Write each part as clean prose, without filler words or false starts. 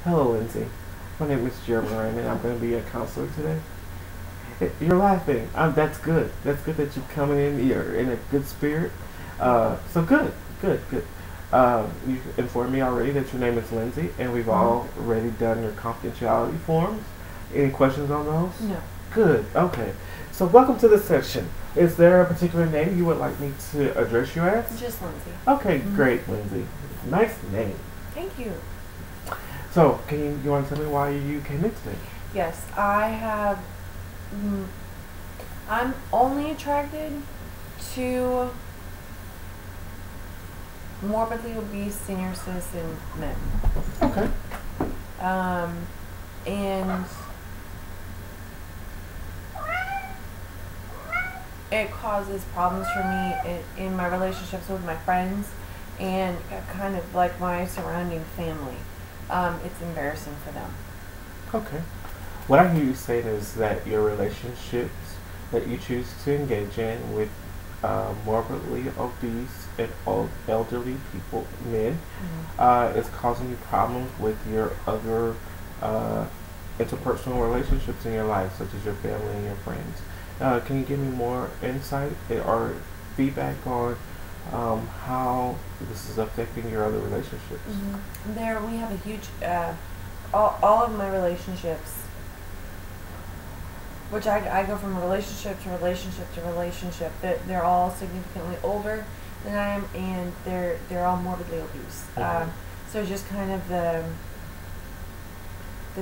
Hello, Lindsay. My name is Jeremy Ryan, and I'm going to be a counselor today. You're laughing. That's good. That's good that you're coming in. You're in a good spirit. So good, good, good. You informed me already that your name is Lindsay, and we've already done your confidentiality forms. Any questions on those? No. Good. Okay. So welcome to this section. Is there a particular name you would like me to address you as? Just Lindsay. Okay, great, Lindsay. Nice name. Thank you. So, you want to tell me why you came in today? Yes, I have. I'm only attracted to morbidly obese senior citizen men. Okay. And it causes problems for me in my relationships with my friends and kind of like my surrounding family. It's embarrassing for them. Okay. What I hear you saying is that your relationships that you choose to engage in with morbidly obese and elderly people, men, is causing you problems with your other interpersonal relationships in your life, such as your family and your friends. Can you give me more insight or feedback on how this is affecting your other relationships? There, we have a huge, all of my relationships, which I go from relationship to relationship to relationship. They're all significantly older than I am, and they're all morbidly obese. So just kind of the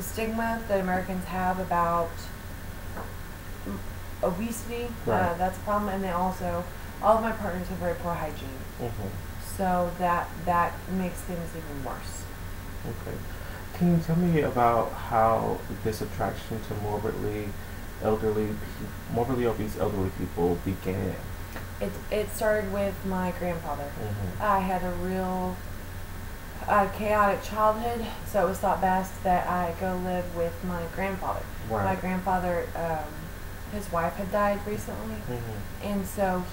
stigma that Americans have about obesity, Right. that's a problem, and they also, all of my partners have very poor hygiene. So that makes things even worse. Okay. Can you tell me about how this attraction to morbidly obese elderly people began? It started with my grandfather. I had a real chaotic childhood, so it was thought best that I go live with my grandfather. Right. My grandfather, his wife had died recently, and so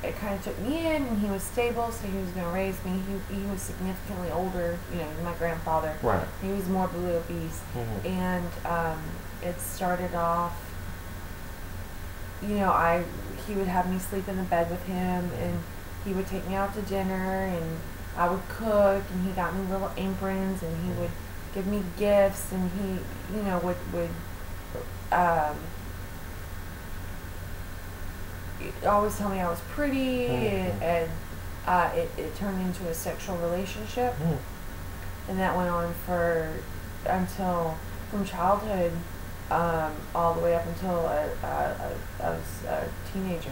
it kind of took me in, and he was stable, so he was going to raise me. He was significantly older, than my grandfather. Right. He was morbidly obese, and it started off, he would have me sleep in the bed with him, and he would take me out to dinner, and I would cook, and he got me little aprons, and he would give me gifts, and he, would always tell me I was pretty, and it turned into a sexual relationship, and that went on from childhood, all the way up until I was a teenager.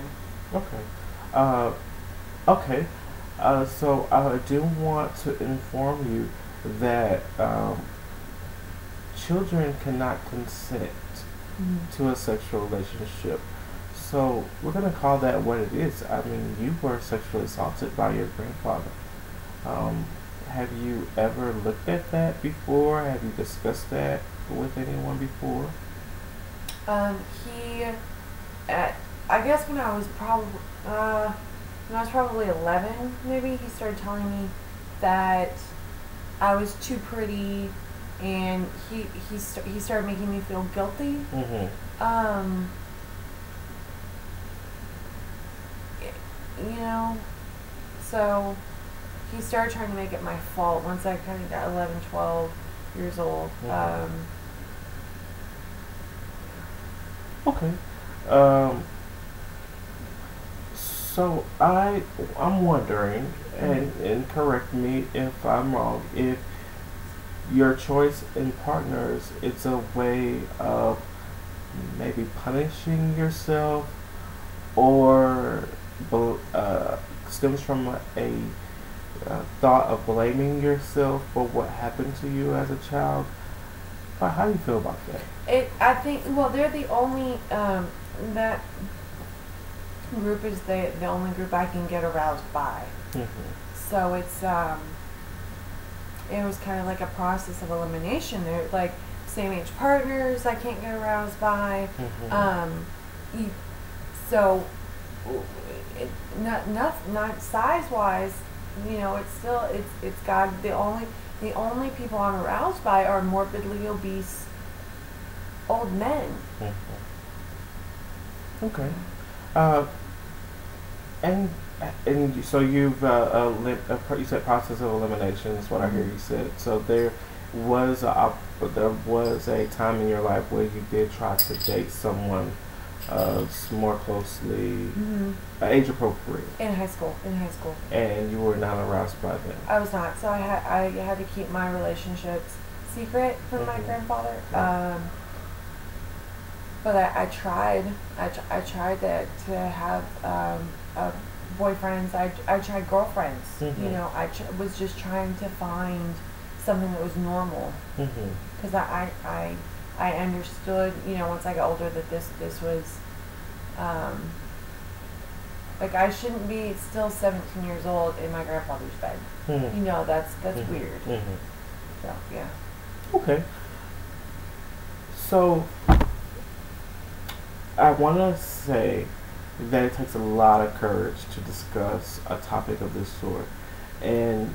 Okay. Okay. So I do want to inform you that children cannot consent to a sexual relationship. So we're going to call that what it is. I mean, you were sexually assaulted by your grandfather. Have you ever looked at that before? Have you discussed that with anyone before? I guess when I was probably 11, maybe, he started telling me that I was too pretty, and he started making me feel guilty. So he started trying to make it my fault once I kind of got 11, 12 years old. Okay. So I'm wondering, and correct me if I'm wrong, if your choice in partners, it's a way of maybe punishing yourself, or stems from a thought of blaming yourself for what happened to you as a child. How do you feel about that? I think, well, they're the only, that group is the only group I can get aroused by. So it was kind of like a process of elimination. They're like same age partners I can't get aroused by. So not size wise, it's still it's God. The only The only people I'm aroused by are morbidly obese old men. Okay. Uh, and so you said process of elimination is what I hear Mm-hmm. you said. So there was a time in your life where you did try to date someone more closely Mm-hmm. age appropriate, In high school. In high school. and you were not aroused by them. I was not. So I had to keep my relationships secret from my grandfather. But I tried. I tried to have boyfriends. I tried girlfriends. Mm-hmm. You know, was just trying to find something that was normal. Mm-hmm. Because I understood, you know, once I got older that this was, like I shouldn't be still 17 years old in my grandfather's bed. Mm-hmm. You know, that's Mm-hmm. weird. Mm-hmm. So yeah. Okay. So I want to say that it takes a lot of courage to discuss a topic of this sort, and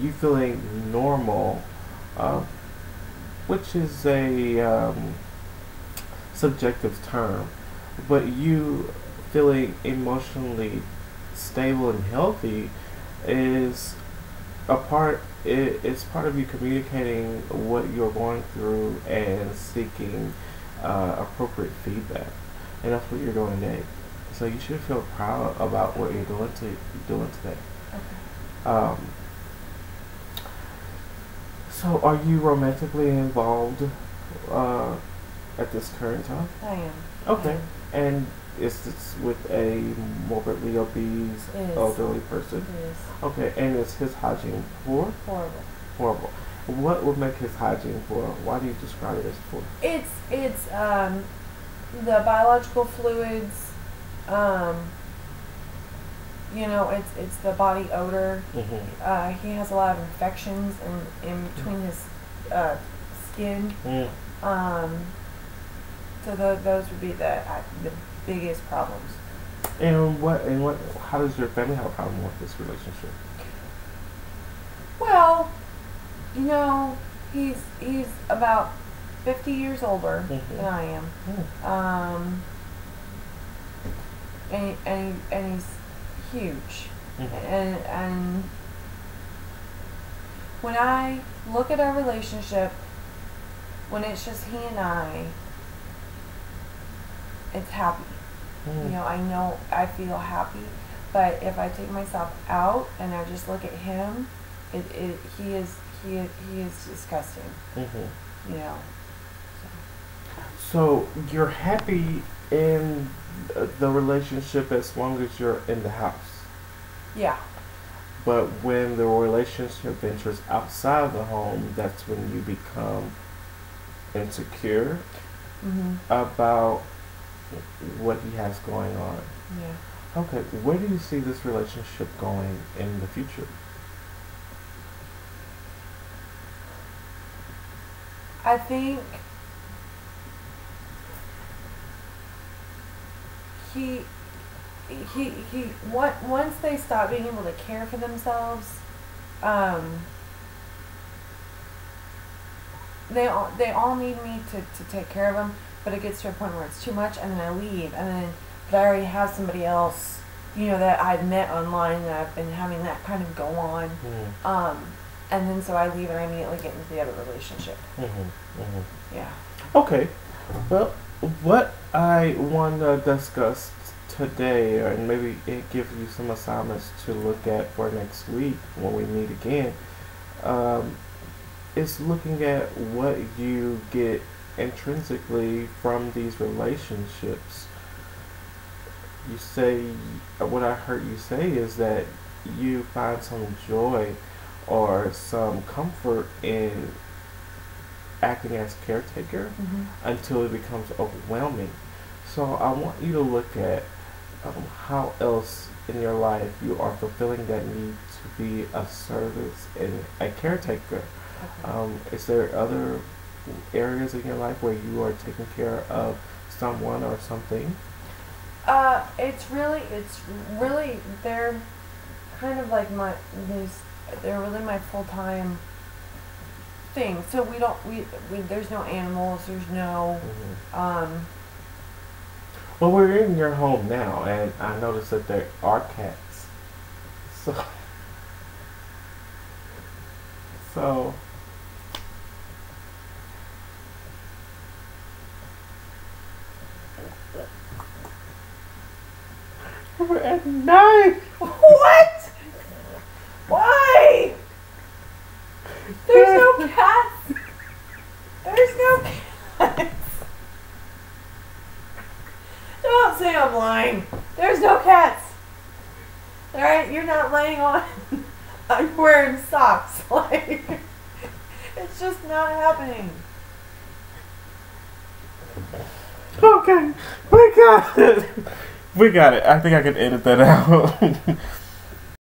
you feeling normal, uh, which is a subjective term, but you feeling emotionally stable and healthy is it's part of you communicating what you're going through and seeking appropriate feedback, and that's what you're doing today. So you should feel proud about what you're doing today. Okay. Um, so are you romantically involved uh, at this current time? I am. Okay. And is this with a morbidly obese It is. elderly person? It is Okay. And is his hygiene poor? horrible. Horrible. What would make his hygiene poor? Why do you describe it as poor? It's the biological fluids. You know, it's the body odor. Mm-hmm. He has a lot of infections in between his skin. Mm. So those would be the biggest problems. And how does your family have a problem with this relationship? Well, you know, he's about 50 years older Mhm. than I am. Mm. And he's huge. Mhm. And when I look at our relationship, when it's just he and I, it's happy. Mm. You know I feel happy. But if I take myself out and I just look at him, he is disgusting. Mhm. You know. So you're happy in the relationship as long as you're in the house. Yeah. But when the relationship ventures outside of the home, that's when you become insecure Mhm. about what he has going on. Yeah. Okay, where do you see this relationship going in the future? I think he once they stop being able to care for themselves, they all need me to take care of them, but it gets to a point where it's too much, and then I leave, but I already have somebody else, you know, that I've met online, and I've been having that kind of go on, and then so I leave and I immediately get into the other relationship. Yeah. Okay, well, what I want to discuss today, and maybe it gives you some assignments to look at for next week when we meet again, is looking at what you get intrinsically from these relationships. You say, what I heard you say is that you find some joy or some comfort in acting as caretaker until it becomes overwhelming. So I want you to look at how else in your life you are fulfilling that need to be a service and a caretaker. Okay. Is there other areas in your life where you are taking care of someone or something? It's really they're kind of like these they're really my full-time thing. So we there's no animals, there's no Well, we're in your home now, and I noticed that there are cats. So, so we're at night. What? Why? There's no cats. There's no cats. Don't say I'm lying. There's no cats. Alright, you're not laying on underwear and socks. Like, it's just not happening. Okay, we got it. We got it. I think I can edit that out.